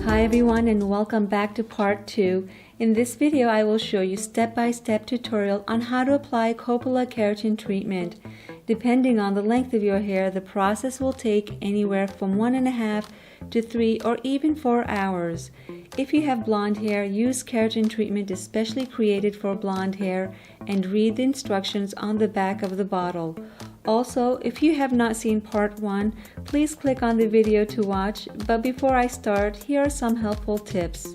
Hi everyone, and welcome back to part 2. In this video I will show you step-by-step tutorial on how to apply Coppola Keratin treatment. Depending on the length of your hair, the process will take anywhere from 1.5 to 3 or even 4 hours. If you have blonde hair, use keratin treatment especially created for blonde hair and read the instructions on the back of the bottle. Also, if you have not seen part 1, please click on the video to watch, but before I start, here are some helpful tips.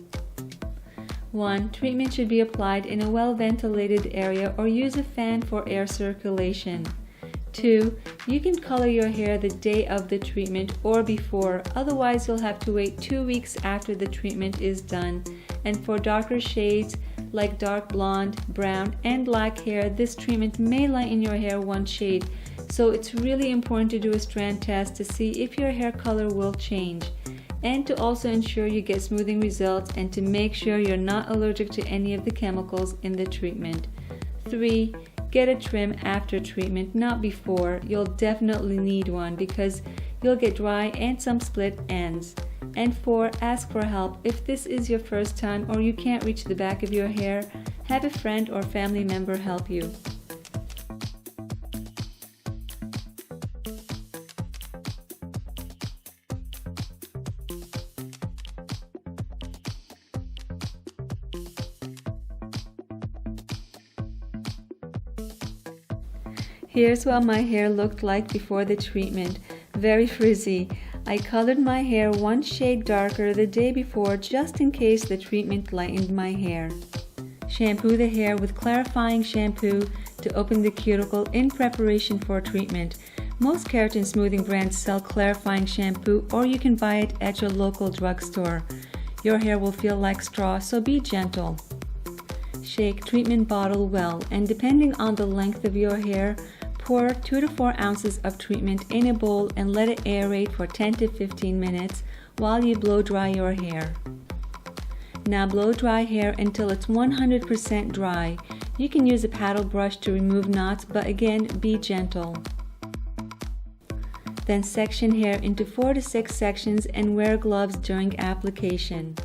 1. Treatment should be applied in a well-ventilated area or use a fan for air circulation. 2. You can color your hair the day of the treatment or before, otherwise you'll have to wait 2 weeks after the treatment is done. And for darker shades like dark blonde, brown, and black hair, this treatment may lighten your hair one shade. So it's really important to do a strand test to see if your hair color will change, and to also ensure you get smoothing results and to make sure you're not allergic to any of the chemicals in the treatment. 3. Get a trim after treatment, not before. You'll definitely need one because you'll get dry and some split ends. And 4. Ask for help. If this is your first time or you can't reach the back of your hair, have a friend or family member help you. Here's what my hair looked like before the treatment. Very frizzy. I colored my hair one shade darker the day before just in case the treatment lightened my hair. Shampoo the hair with clarifying shampoo to open the cuticle in preparation for treatment. Most keratin smoothing brands sell clarifying shampoo, or you can buy it at your local drugstore. Your hair will feel like straw, so be gentle. Shake treatment bottle well, and depending on the length of your hair, pour 2 to 4 ounces of treatment in a bowl and let it aerate for 10 to 15 minutes while you blow dry your hair. Now blow dry hair until it's 100% dry. You can use a paddle brush to remove knots, but again, be gentle. Then section hair into 4 to 6 sections and wear gloves during application.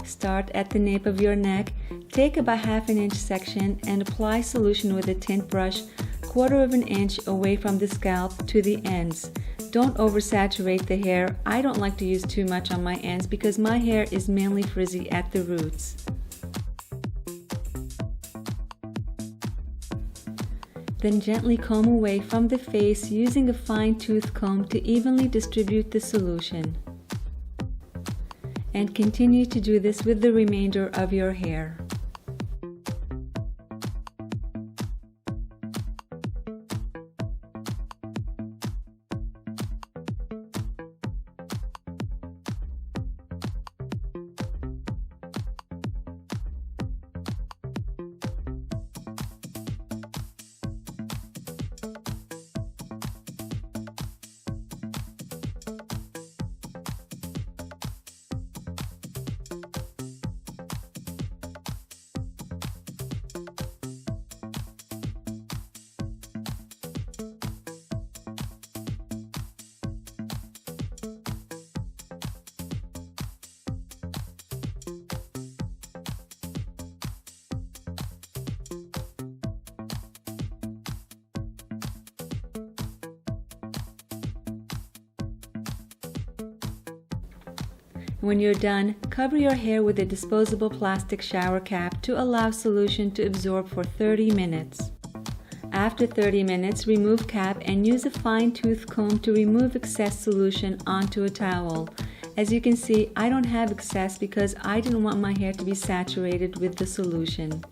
Start at the nape of your neck, take about ½ inch section and apply solution with a tint brush 1/4 inch away from the scalp to the ends. Don't oversaturate the hair. I don't like to use too much on my ends because my hair is mainly frizzy at the roots. Then gently comb away from the face using a fine-tooth comb to evenly distribute the solution. And continue to do this with the remainder of your hair. When you're done, cover your hair with a disposable plastic shower cap to allow solution to absorb for 30 minutes. After 30 minutes, remove cap and use a fine-tooth comb to remove excess solution onto a towel. As you can see, I don't have excess because I didn't want my hair to be saturated with the solution.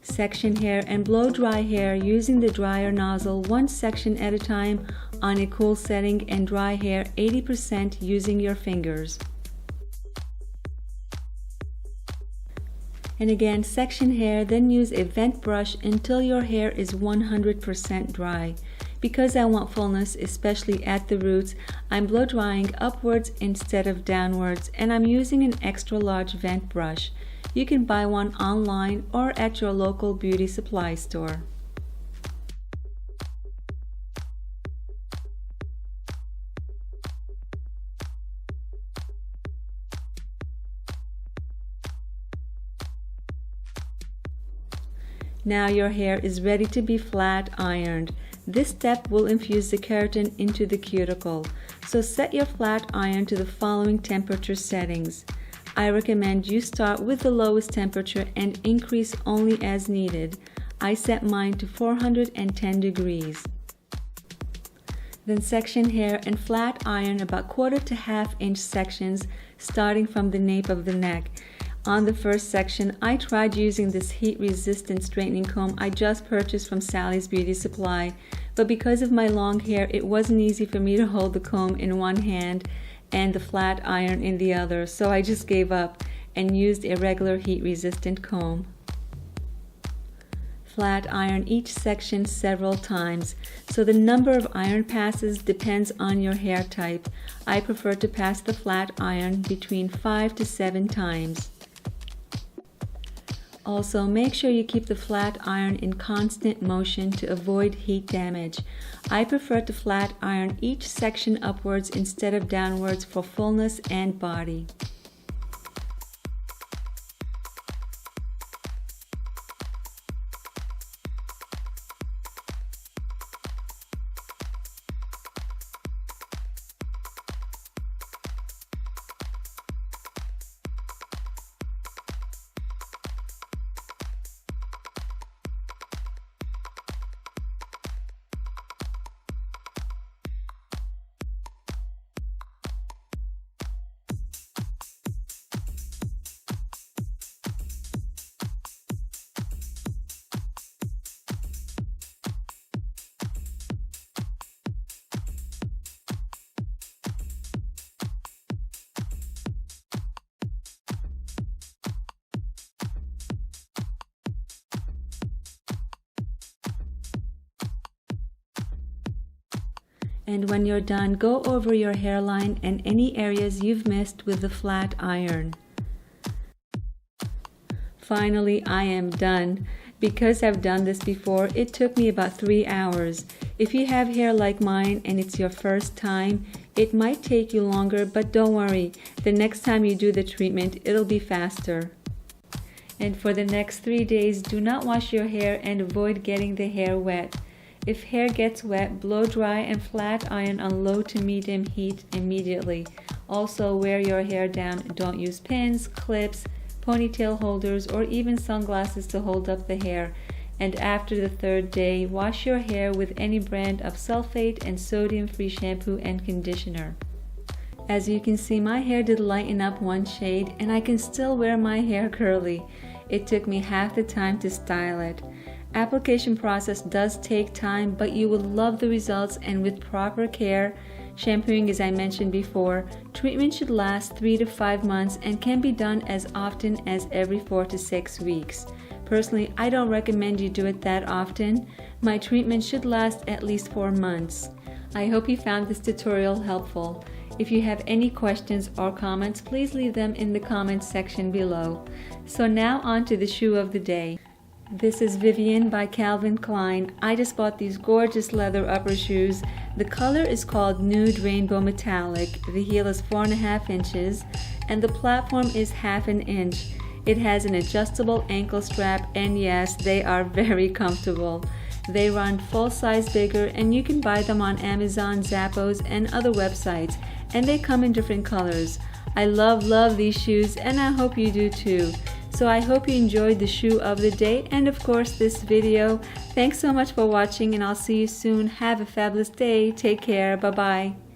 Section hair and blow dry hair using the dryer nozzle one section at a time on a cool setting, and dry hair 80% using your fingers. And again, section hair, then use a vent brush until your hair is 100% dry. Because I want fullness, especially at the roots, I'm blow drying upwards instead of downwards, and I'm using an extra large vent brush. You can buy one online or at your local beauty supply store. Now your hair is ready to be flat ironed. This step will infuse the keratin into the cuticle. So set your flat iron to the following temperature settings. I recommend you start with the lowest temperature and increase only as needed. I set mine to 410 degrees. Then section hair and flat iron about 1/4 to 1/2 inch sections starting from the nape of the neck. On the first section, I tried using this heat-resistant straightening comb I just purchased from Sally's Beauty Supply, but because of my long hair, it wasn't easy for me to hold the comb in one hand and the flat iron in the other, so I just gave up and used a regular heat-resistant comb. Flat iron each section several times, so the number of iron passes depends on your hair type. I prefer to pass the flat iron between 5 to 7 times. Also, make sure you keep the flat iron in constant motion to avoid heat damage. I prefer to flat iron each section upwards instead of downwards for fullness and body. And when you're done, go over your hairline and any areas you've missed with the flat iron. Finally, I am done. Because I've done this before, it took me about 3 hours. If you have hair like mine and it's your first time, it might take you longer, but don't worry. The next time you do the treatment, it'll be faster. And for the next 3 days, do not wash your hair and avoid getting the hair wet. If hair gets wet, blow dry and flat iron on low to medium heat immediately. Also, wear your hair down. Don't use pins, clips, ponytail holders, or even sunglasses to hold up the hair. And after the 3rd day, wash your hair with any brand of sulfate and sodium-free shampoo and conditioner. As you can see, my hair did lighten up 1 shade, and I can still wear my hair curly. It took me half the time to style it. Application process does take time, but you will love the results, and with proper care, shampooing as I mentioned before, treatment should last 3 to 5 months and can be done as often as every 4 to 6 weeks. Personally, I don't recommend you do it that often. My treatment should last at least 4 months. I hope you found this tutorial helpful. If you have any questions or comments, please leave them in the comments section below. So now on to the shoe of the day. This is Vivian by Calvin Klein. I just bought these gorgeous leather upper shoes. The color is called Nude Rainbow Metallic. The heel is 4.5 inches and the platform is 1/2 inch. It has an adjustable ankle strap, and yes, they are very comfortable. They run full size bigger, and you can buy them on Amazon, Zappos, and other websites, and they come in different colors. I love these shoes, and I hope you do too. So I hope you enjoyed the shoe of the day and of course this video. Thanks so much for watching, and I'll see you soon. Have a fabulous day. Take care. Bye-bye.